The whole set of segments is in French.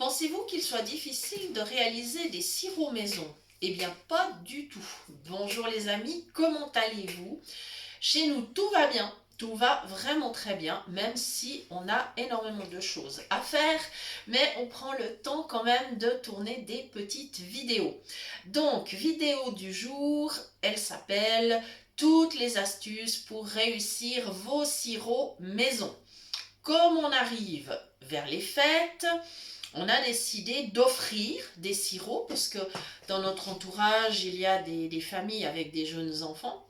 Pensez-vous qu'il soit difficile de réaliser des sirops maison? Eh bien, pas du tout. Bonjour les amis, comment allez-vous? Chez nous, tout va bien. Tout va vraiment très bien, même si on a énormément de choses à faire, mais on prend le temps quand même de tourner des petites vidéos. Donc, vidéo du jour, elle s'appelle Toutes les astuces pour réussir vos sirops maison. Comme on arrive vers les fêtes, on a décidé d'offrir des sirops parce que dans notre entourage, il y a des familles avec des jeunes enfants.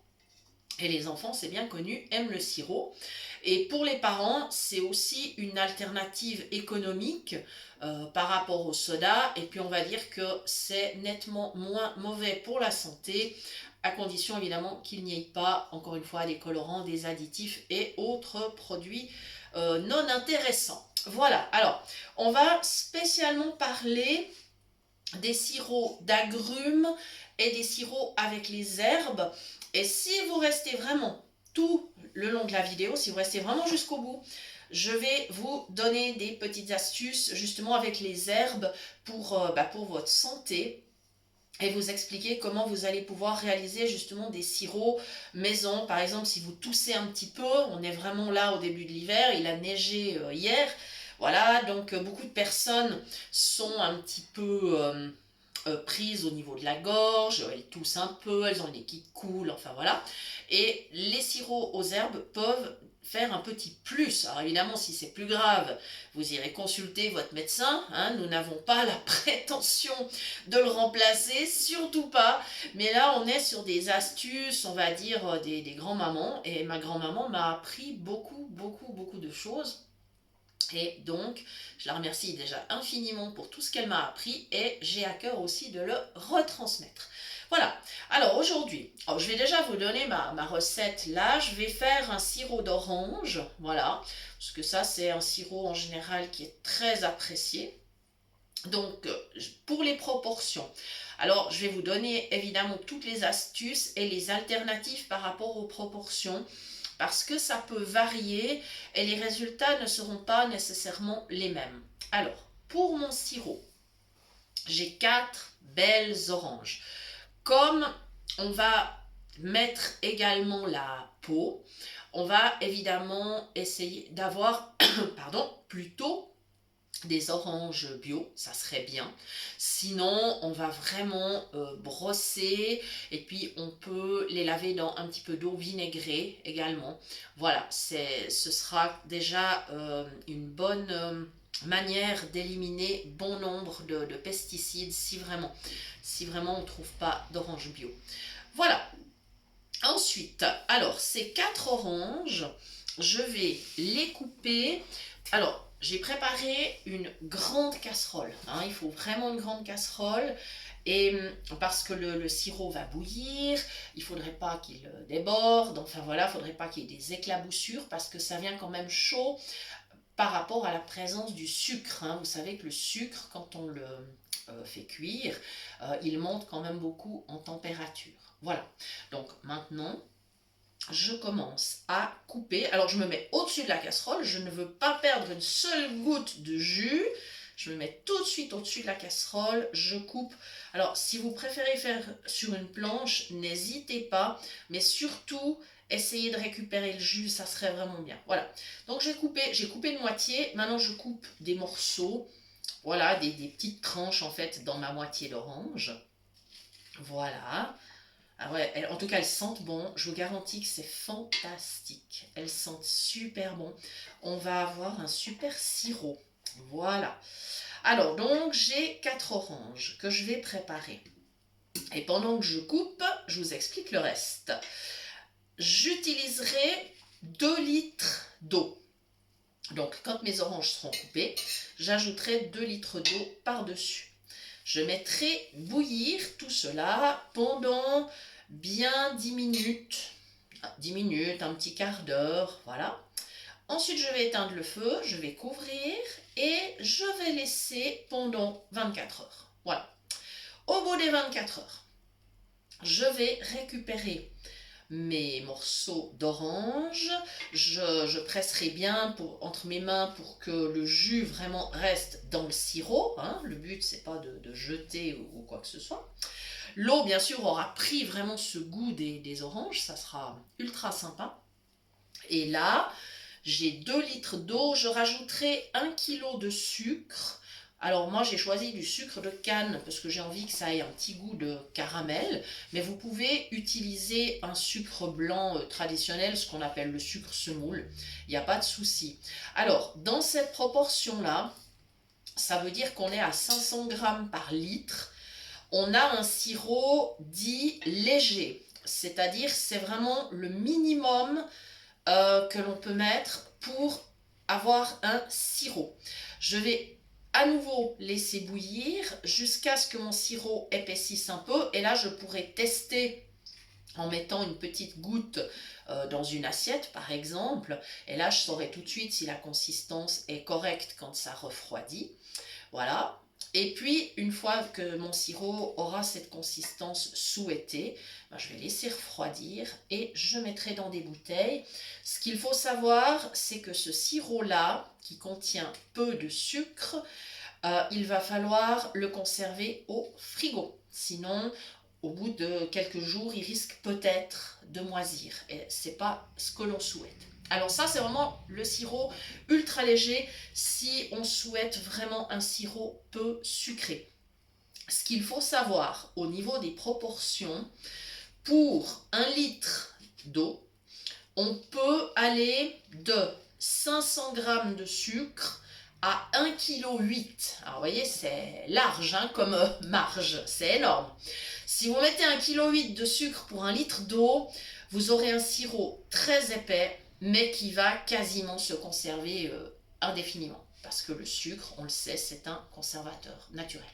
Et les enfants, c'est bien connu, aiment le sirop. Et pour les parents, c'est aussi une alternative économique par rapport au soda. Et puis on va dire que c'est nettement moins mauvais pour la santé, à condition évidemment qu'il n'y ait pas, encore une fois, des colorants, des additifs et autres produits non intéressants. Voilà, alors on va spécialement parler des sirops d'agrumes et des sirops avec les herbes. Et si vous restez vraiment tout le long de la vidéo, si vous restez vraiment jusqu'au bout, je vais vous donner des petites astuces justement avec les herbes pour votre santé et vous expliquer comment vous allez pouvoir réaliser justement des sirops maison. Par exemple, si vous toussez un petit peu, on est vraiment là au début de l'hiver, il a neigé hier, voilà, donc beaucoup de personnes sont un petit peu prises au niveau de la gorge, elles toussent un peu, elles ont le nez qui coule, enfin voilà. Et les sirops aux herbes peuvent faire un petit plus. Alors évidemment, si c'est plus grave, vous irez consulter votre médecin, hein, nous n'avons pas la prétention de le remplacer, surtout pas. Mais là, on est sur des astuces, on va dire, des grands-mamans. Et ma grand-maman m'a appris beaucoup de choses. Et donc, je la remercie déjà infiniment pour tout ce qu'elle m'a appris et j'ai à cœur aussi de le retransmettre. Voilà, alors aujourd'hui, je vais déjà vous donner ma recette là. Je vais faire un sirop d'orange, voilà, parce que ça c'est un sirop en général qui est très apprécié. Donc, pour les proportions, alors je vais vous donner évidemment toutes les astuces et les alternatives par rapport aux proportions parce que ça peut varier et les résultats ne seront pas nécessairement les mêmes. Alors, pour mon sirop, j'ai 4 belles oranges. Comme on va mettre également la peau, on va évidemment essayer d'avoir, pardon, plutôt des oranges bio, ça serait bien. Sinon, on va vraiment brosser et puis on peut les laver dans un petit peu d'eau vinaigrée également. Voilà, ce sera déjà une bonne manière d'éliminer bon nombre de pesticides si vraiment on ne trouve pas d'orange bio. Voilà. Ensuite, alors ces 4 oranges, je vais les couper. Alors, j'ai préparé une grande casserole, hein, il faut vraiment une grande casserole et parce que le sirop va bouillir, il ne faudrait pas qu'il déborde, enfin voilà, il ne faudrait pas qu'il y ait des éclaboussures parce que ça vient quand même chaud par rapport à la présence du sucre, hein. Vous savez que le sucre, quand on le fait cuire, il monte quand même beaucoup en température. Voilà, donc maintenant, je commence à couper. Alors je me mets au-dessus de la casserole, je ne veux pas perdre une seule goutte de jus. Je me mets tout de suite au-dessus de la casserole, je coupe. Alors si vous préférez faire sur une planche, n'hésitez pas, mais surtout essayez de récupérer le jus, ça serait vraiment bien. Voilà, donc j'ai coupé de moitié, maintenant je coupe des morceaux, voilà, des petites tranches en fait dans ma moitié d'orange. Voilà. Ah ouais, en tout cas, elles sentent bon. Je vous garantis que c'est fantastique. Elles sentent super bon. On va avoir un super sirop. Voilà. Alors, donc, j'ai 4 oranges que je vais préparer. Et pendant que je coupe, je vous explique le reste. J'utiliserai 2 litres d'eau. Donc, quand mes oranges seront coupées, j'ajouterai 2 litres d'eau par-dessus. Je mettrai bouillir tout cela pendant bien 10 minutes, un petit quart d'heure, voilà. Ensuite, je vais éteindre le feu, je vais couvrir et je vais laisser pendant 24 heures. Voilà. Au bout des 24 heures, je vais récupérer mes morceaux d'orange. Je presserai bien entre mes mains pour que le jus vraiment reste dans le sirop, hein. Le but, c'est pas de jeter ou quoi que ce soit. L'eau, bien sûr, aura pris vraiment ce goût des oranges, ça sera ultra sympa. Et là, j'ai 2 litres d'eau, je rajouterai 1 kg de sucre. Alors moi j'ai choisi du sucre de canne parce que j'ai envie que ça ait un petit goût de caramel, mais vous pouvez utiliser un sucre blanc traditionnel, ce qu'on appelle le sucre semoule, il n'y a pas de souci. Alors dans cette proportion-là, ça veut dire qu'on est à 500 grammes par litre. On a un sirop dit léger, c'est-à-dire c'est vraiment le minimum que l'on peut mettre pour avoir un sirop. Je vais à nouveau laisser bouillir jusqu'à ce que mon sirop épaississe un peu et là je pourrai tester en mettant une petite goutte dans une assiette par exemple, et là je saurai tout de suite si la consistance est correcte quand ça refroidit. Voilà. Et puis, une fois que mon sirop aura cette consistance souhaitée, ben, je vais laisser refroidir et je mettrai dans des bouteilles. Ce qu'il faut savoir, c'est que ce sirop-là, qui contient peu de sucre, il va falloir le conserver au frigo. Sinon, au bout de quelques jours, il risque peut-être de moisir. Et ce n'est pas ce que l'on souhaite. Alors ça, c'est vraiment le sirop ultra léger si on souhaite vraiment un sirop peu sucré. Ce qu'il faut savoir au niveau des proportions, pour 1 litre d'eau, on peut aller de 500 g de sucre à 1,8 kg. Alors vous voyez, c'est large hein, comme marge, c'est énorme. Si vous mettez 1,8 kg de sucre pour 1 litre d'eau, vous aurez un sirop très épais, mais qui va quasiment se conserver indéfiniment. Parce que le sucre, on le sait, c'est un conservateur naturel.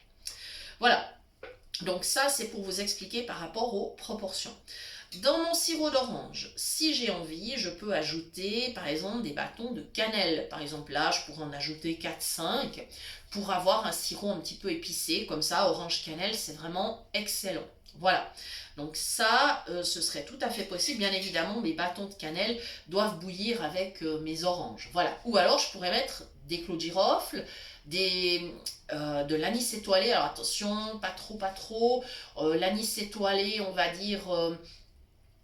Voilà, donc ça c'est pour vous expliquer par rapport aux proportions. Dans mon sirop d'orange, si j'ai envie, je peux ajouter par exemple des bâtons de cannelle. Par exemple là, je pourrais en ajouter 4-5 pour avoir un sirop un petit peu épicé. Comme ça, orange cannelle, c'est vraiment excellent. Voilà, donc ça, ce serait tout à fait possible. Bien évidemment, mes bâtons de cannelle doivent bouillir avec mes oranges. Voilà, ou alors je pourrais mettre des clous de girofle, de l'anis étoilé. Alors attention, pas trop. L'anis étoilé, on va dire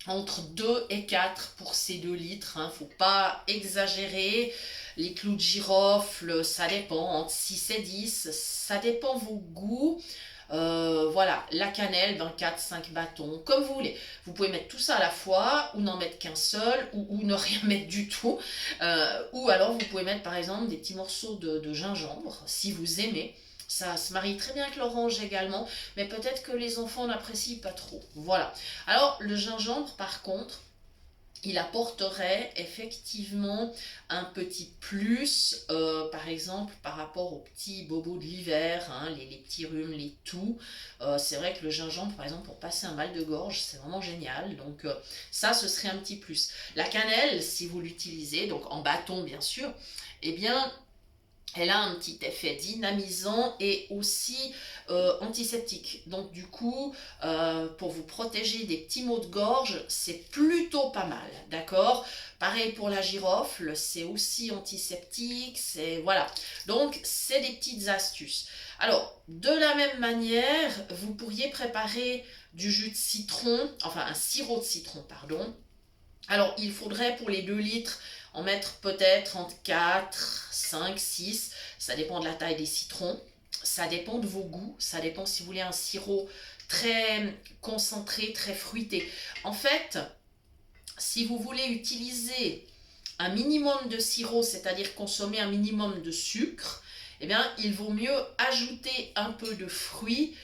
entre 2 et 4 pour ces 2 litres. Hein. Faut pas exagérer. Les clous de girofle, ça dépend, entre 6 et 10. Ça dépend vos goûts. Voilà, la cannelle, 4-5 bâtons, comme vous voulez. Vous pouvez mettre tout ça à la fois, ou n'en mettre qu'un seul, ou ne rien mettre du tout. Ou alors vous pouvez mettre par exemple des petits morceaux de gingembre, si vous aimez. Ça se marie très bien avec l'orange également, mais peut-être que les enfants n'apprécient pas trop. Voilà. Alors le gingembre par contre, il apporterait effectivement un petit plus, par exemple par rapport aux petits bobos de l'hiver, hein, les petits rhumes, les toux. C'est vrai que le gingembre, par exemple, pour passer un mal de gorge, c'est vraiment génial. Donc ça, ce serait un petit plus. La cannelle, si vous l'utilisez, donc en bâton bien sûr, eh bien, elle a un petit effet dynamisant et aussi antiseptique. Donc du coup, pour vous protéger des petits maux de gorge, c'est plutôt pas mal, d'accord? Pareil pour la girofle, c'est aussi antiseptique, c'est voilà. Donc c'est des petites astuces. Alors, de la même manière, vous pourriez préparer du jus de citron, enfin un sirop de citron, pardon. Alors, il faudrait pour les 2 litres en mettre peut-être entre 4, 5, 6. Ça dépend de la taille des citrons. Ça dépend de vos goûts. Ça dépend si vous voulez un sirop très concentré, très fruité. En fait, si vous voulez utiliser un minimum de sirop, c'est-à-dire consommer un minimum de sucre, eh bien, il vaut mieux ajouter un peu de fruits.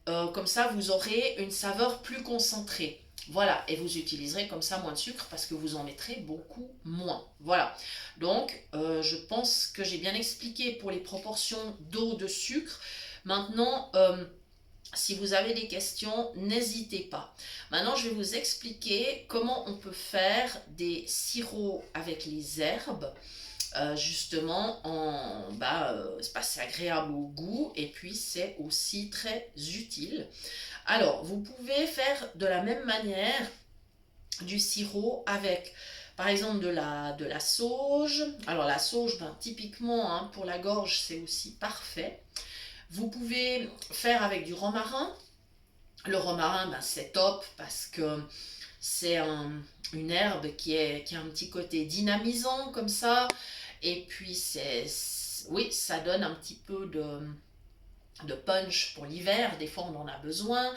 Comme ça, vous aurez une saveur plus concentrée. Voilà, et vous utiliserez comme ça moins de sucre parce que vous en mettrez beaucoup moins. Voilà, donc je pense que j'ai bien expliqué pour les proportions d'eau, de sucre. Maintenant, si vous avez des questions, n'hésitez pas. Maintenant, je vais vous expliquer comment on peut faire des sirops avec les herbes. Justement, c'est agréable au goût et puis c'est aussi très utile. Alors, vous pouvez faire de la même manière du sirop avec par exemple de la sauge. Alors la sauge, ben, typiquement hein, pour la gorge, c'est aussi parfait. Vous pouvez faire avec du romarin. Le romarin, ben, c'est top parce que c'est une herbe qui a un petit côté dynamisant comme ça. Et puis, oui, ça donne un petit peu de punch pour l'hiver. Des fois, on en a besoin.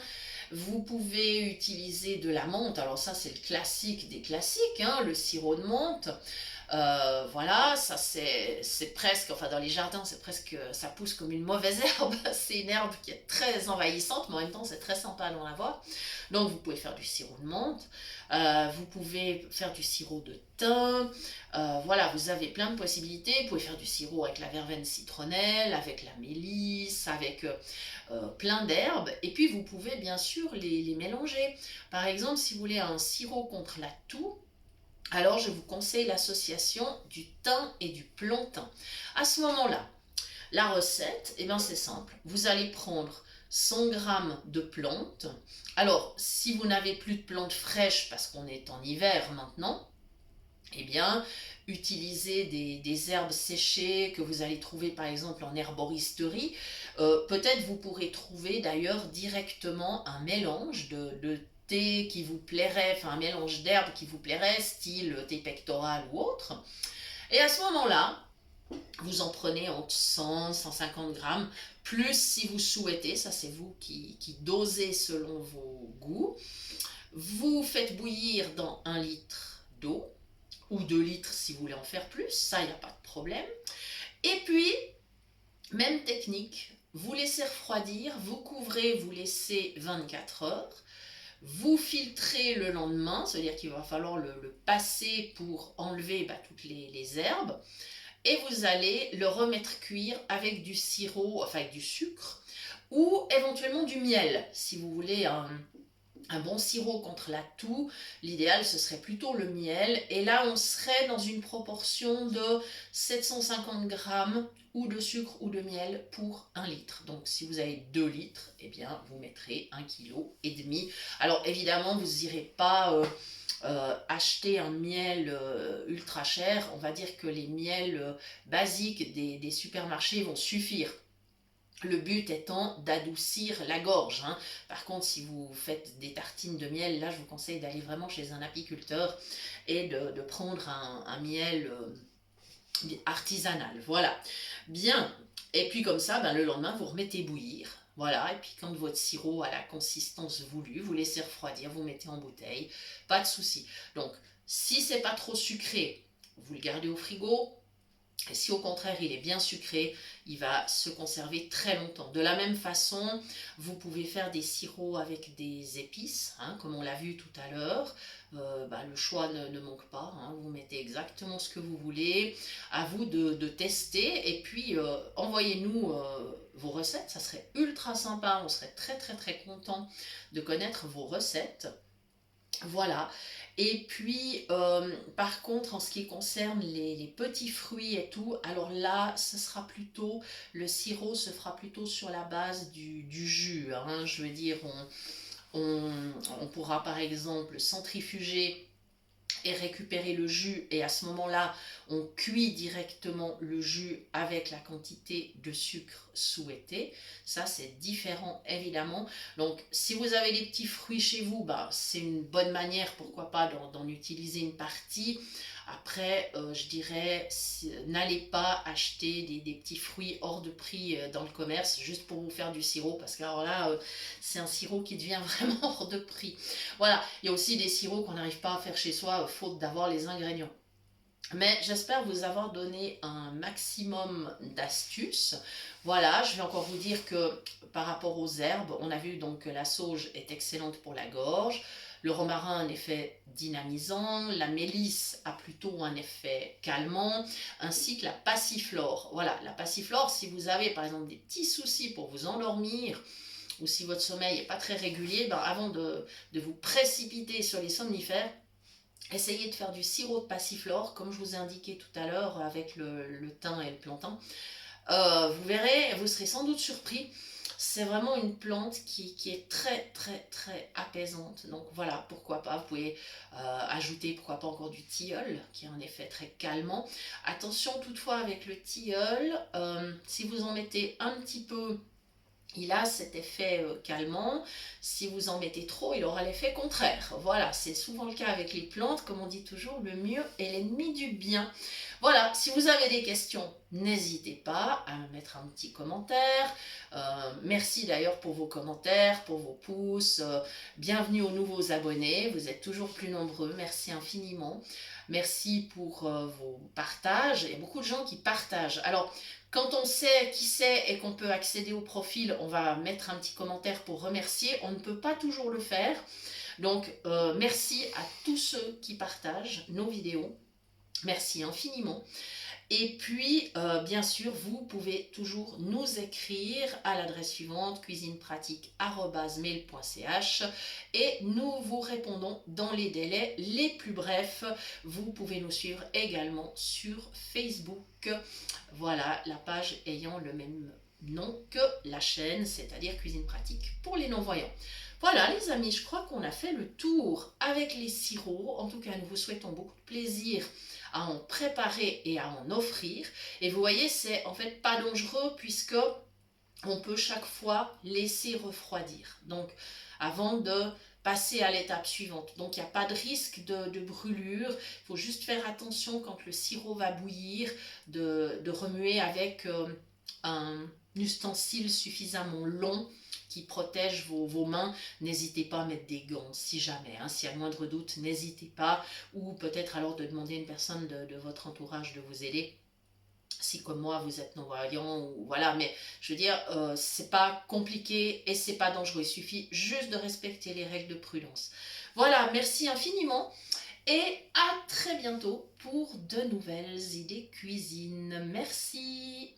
Vous pouvez utiliser de la menthe. Alors ça, c'est le classique des classiques, hein, le sirop de menthe. Voilà, ça c'est presque, enfin dans les jardins, c'est presque, ça pousse comme une mauvaise herbe. C'est une herbe qui est très envahissante, mais en même temps c'est très sympa d'en avoir. Donc vous pouvez faire du sirop de menthe, vous pouvez faire du sirop de thym. Voilà, vous avez plein de possibilités. Vous pouvez faire du sirop avec la verveine citronnelle, avec la mélisse, avec plein d'herbes. Et puis vous pouvez bien sûr les mélanger. Par exemple, si vous voulez un sirop contre la toux, alors je vous conseille l'association du thym et du plantain. À ce moment-là, la recette, eh bien c'est simple. Vous allez prendre 100 g de plantes. Alors, si vous n'avez plus de plantes fraîches, parce qu'on est en hiver maintenant, eh bien, utilisez des herbes séchées que vous allez trouver par exemple en herboristerie. Peut-être vous pourrez trouver d'ailleurs directement un mélange de thé qui vous plairait, enfin un mélange d'herbes qui vous plairait, style thé pectoral ou autre. Et à ce moment-là, vous en prenez entre 100, 150 grammes, plus si vous souhaitez, ça c'est vous qui dosez selon vos goûts. Vous faites bouillir dans 1 litre d'eau, ou 2 litres si vous voulez en faire plus, ça il n'y a pas de problème. Et puis, même technique, vous laissez refroidir, vous couvrez, vous laissez 24 heures, vous filtrez le lendemain, c'est-à-dire qu'il va falloir le passer pour enlever toutes les herbes, et vous allez le remettre cuire avec du sirop, enfin avec du sucre, ou éventuellement du miel, si vous voulez un bon sirop contre la toux. L'idéal, ce serait plutôt le miel. Et là, on serait dans une proportion de 750 grammes ou de sucre ou de miel pour 1 litre. Donc, si vous avez 2 litres, eh bien, vous mettrez 1,5 kg. Alors, évidemment, vous n'irez pas acheter un miel ultra cher. On va dire que les miels basiques des supermarchés vont suffire. Le but étant d'adoucir la gorge, hein. Par contre, si vous faites des tartines de miel, là, je vous conseille d'aller vraiment chez un apiculteur et de prendre un miel artisanal. Voilà. Bien. Et puis comme ça, le lendemain, vous remettez bouillir. Voilà. Et puis quand votre sirop a la consistance voulue, vous laissez refroidir, vous mettez en bouteille. Pas de souci. Donc, si c'est pas trop sucré, vous le gardez au frigo. Et si au contraire il est bien sucré, il va se conserver très longtemps. De la même façon, vous pouvez faire des sirops avec des épices, hein, comme on l'a vu tout à l'heure. Le choix ne manque pas, hein, vous mettez exactement ce que vous voulez. À vous de tester et puis envoyez-nous vos recettes, ça serait ultra sympa. On serait très très très content de connaître vos recettes. Voilà. Et puis, par contre, en ce qui concerne les petits fruits et tout, alors là, le sirop se fera plutôt sur la base du jus, hein. Je veux dire, on pourra par exemple centrifuger et récupérer le jus, et à ce moment-là on cuit directement le jus avec la quantité de sucre souhaitée. Ça c'est différent évidemment. Donc si vous avez des petits fruits chez vous, c'est une bonne manière, pourquoi pas d'en utiliser une partie. Après je dirais, n'allez pas acheter des petits fruits hors de prix dans le commerce juste pour vous faire du sirop, parce que alors là c'est un sirop qui devient vraiment hors de prix. Voilà, il y a aussi des sirops qu'on n'arrive pas à faire chez soi faute d'avoir les ingrédients. Mais j'espère vous avoir donné un maximum d'astuces. Voilà, je vais encore vous dire que par rapport aux herbes, on a vu donc que la sauge est excellente pour la gorge, le romarin a un effet dynamisant, la mélisse a plutôt un effet calmant, ainsi que la passiflore. Voilà, la passiflore, si vous avez par exemple des petits soucis pour vous endormir, ou si votre sommeil n'est pas très régulier, avant de vous précipiter sur les somnifères, essayez de faire du sirop de passiflore, comme je vous ai indiqué tout à l'heure avec le thym et le plantain. Vous verrez, vous serez sans doute surpris. C'est vraiment une plante qui est très très très apaisante. Donc voilà, pourquoi pas, vous pouvez ajouter pourquoi pas encore du tilleul, qui est en effet très calmant. Attention toutefois avec le tilleul, si vous en mettez un petit peu, il a cet effet calmant. Si vous en mettez trop, il aura l'effet contraire. Voilà, c'est souvent le cas avec les plantes. Comme on dit toujours, le mieux est l'ennemi du bien. Voilà, si vous avez des questions, n'hésitez pas à me mettre un petit commentaire. Merci d'ailleurs pour vos commentaires, pour vos pouces. Bienvenue aux nouveaux abonnés. Vous êtes toujours plus nombreux. Merci infiniment. Merci pour vos partages. Il y a beaucoup de gens qui partagent. Alors, quand on sait qui c'est et qu'on peut accéder au profil, on va mettre un petit commentaire pour remercier. On ne peut pas toujours le faire. Donc, merci à tous ceux qui partagent nos vidéos. Merci infiniment. Et puis, bien sûr, vous pouvez toujours nous écrire à l'adresse suivante, cuisinepratique@mail.ch, et nous vous répondons dans les délais les plus brefs. Vous pouvez nous suivre également sur Facebook. Voilà, la page ayant le même nom que la chaîne, c'est-à-dire Cuisine Pratique pour les non-voyants. Voilà les amis, je crois qu'on a fait le tour avec les sirops. En tout cas, nous vous souhaitons beaucoup de plaisir à en préparer et à en offrir. Et vous voyez, c'est en fait pas dangereux puisque on peut chaque fois laisser refroidir. Donc, avant de passer à l'étape suivante. Donc, il n'y a pas de risque de brûlure. Il faut juste faire attention quand le sirop va bouillir, de remuer avec un ustensile suffisamment long qui protège vos mains. N'hésitez pas à mettre des gants si jamais, hein, s'il y a le moindre doute, n'hésitez pas, ou peut-être alors de demander à une personne de votre entourage de vous aider, si comme moi vous êtes non-voyant, ou voilà, mais je veux dire, c'est pas compliqué et c'est pas dangereux, il suffit juste de respecter les règles de prudence. Voilà, merci infiniment et à très bientôt pour de nouvelles idées cuisine. Merci.